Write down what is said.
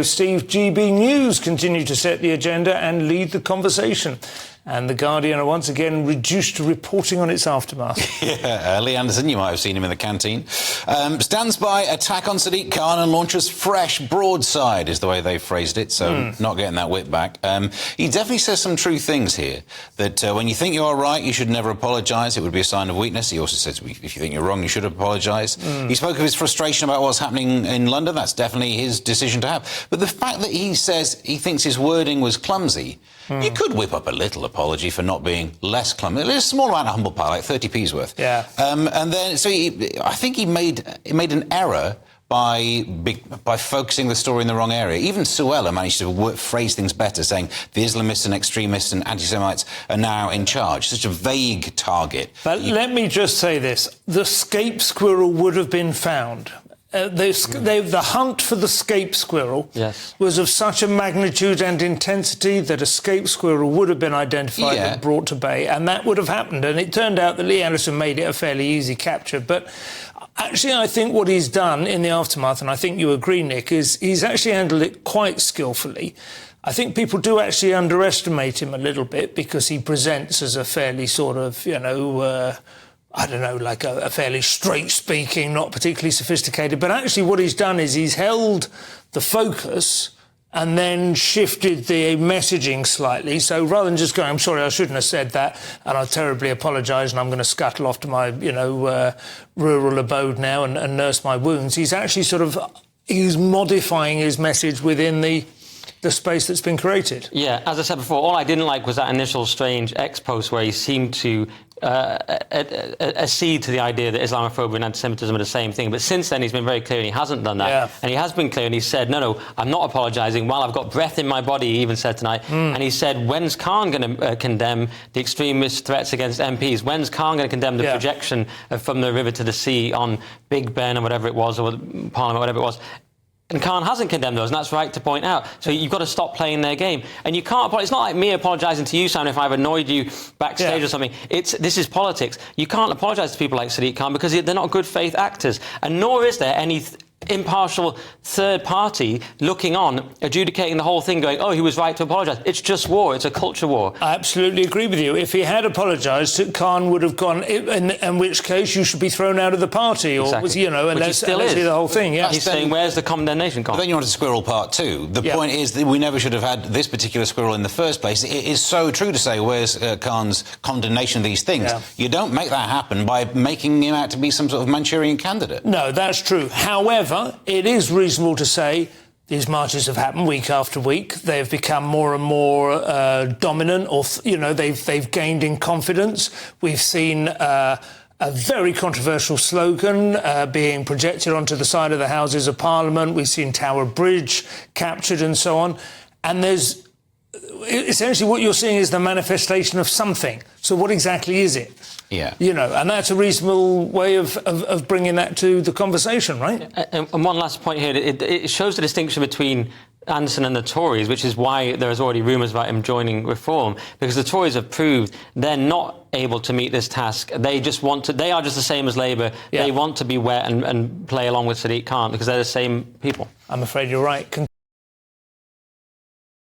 Steve, GBNews continue to set the agenda and lead the conversation. And The Guardian are once again reduced to reporting on its aftermath. Yeah, Lee Anderson, you might have seen him in the canteen, stands by attack on Sadiq Khan and launches fresh broadside, is the way they phrased it, so not getting that whip back. He definitely says some true things here, that when you think you are right, you should never apologise. It would be a sign of weakness. He also says if you think you're wrong, you should apologise. He spoke of his frustration about what's happening in London. That's definitely his decision to have. But the fact that he says he thinks his wording was clumsy, you could whip up a little apology for not being less clumsy. A small amount of humble pie, like 30p's worth. Yeah. And then, so I think he made an error by focusing the story in the wrong area. Even Suella managed to phrase things better, saying the Islamists and extremists and anti-Semites are now in charge. Such a vague target. But let me just say this. The scape squirrel would have been found. The hunt for the scape squirrel was of such a magnitude and intensity that a scape squirrel would have been identified and brought to bay, and that would have happened. And it turned out that Lee Anderson made it a fairly easy capture. But actually, I think what he's done in the aftermath, and I think you agree, Nick, is he's actually handled it quite skillfully. I think people do actually underestimate him a little bit because he presents as a fairly sort of, I don't know, like a fairly straight-speaking, not particularly sophisticated. But actually what he's done is he's held the focus and then shifted the messaging slightly. So rather than just going, I'm sorry, I shouldn't have said that, and I terribly apologise, and I'm going to scuttle off to my, rural abode now and nurse my wounds, he's actually he's modifying his message within the space that's been created. Yeah, as I said before, all I didn't like was that initial strange X post where he seemed to accede to the idea that Islamophobia and anti-Semitism are the same thing. But since then, he's been very clear, and he hasn't done that. Yeah. And he has been clear, and he said, no, I'm not apologising while I've got breath in my body, he even said tonight. And he said, when's Khan going to condemn the extremist threats against MPs? When's Khan going to condemn the projection from the river to the sea on Big Ben or whatever it was, or Parliament, whatever it was? And Khan hasn't condemned those, and that's right to point out. So you've got to stop playing their game. And you can't... It's not like me apologising to you, Sam, if I've annoyed you backstage or something. This is politics. You can't apologise to people like Sadiq Khan because they're not good faith actors. And nor is there any impartial third party looking on, adjudicating the whole thing, going, oh, he was right to apologise. It's just war. It's a culture war. I absolutely agree with you. If he had apologised, Khan would have gone, in which case you should be thrown out of the party, or and let's see the whole thing. Yeah, he's saying, where's the condemnation gone? But then you wanted squirrel part two. The point is that we never should have had this particular squirrel in the first place. It is so true to say, where's Khan's condemnation of these things? Yeah. You don't make that happen by making him out to be some sort of Manchurian candidate. No, that's true. However, it is reasonable to say these marches have happened week after week. They've become more and more dominant, or they've gained in confidence. We've seen a very controversial slogan being projected onto the side of the Houses of Parliament. We've seen Tower Bridge captured and so on. And there's essentially what you're seeing is the manifestation of something. So what exactly is it? Yeah. And that's a reasonable way of bringing that to the conversation, right? And one last point here. It shows the distinction between Anderson and the Tories, which is why there is already rumours about him joining Reform, because the Tories have proved they're not able to meet this task. They are just the same as Labour. Yeah. They want to be wet and play along with Sadiq Khan because they're the same people. I'm afraid you're right.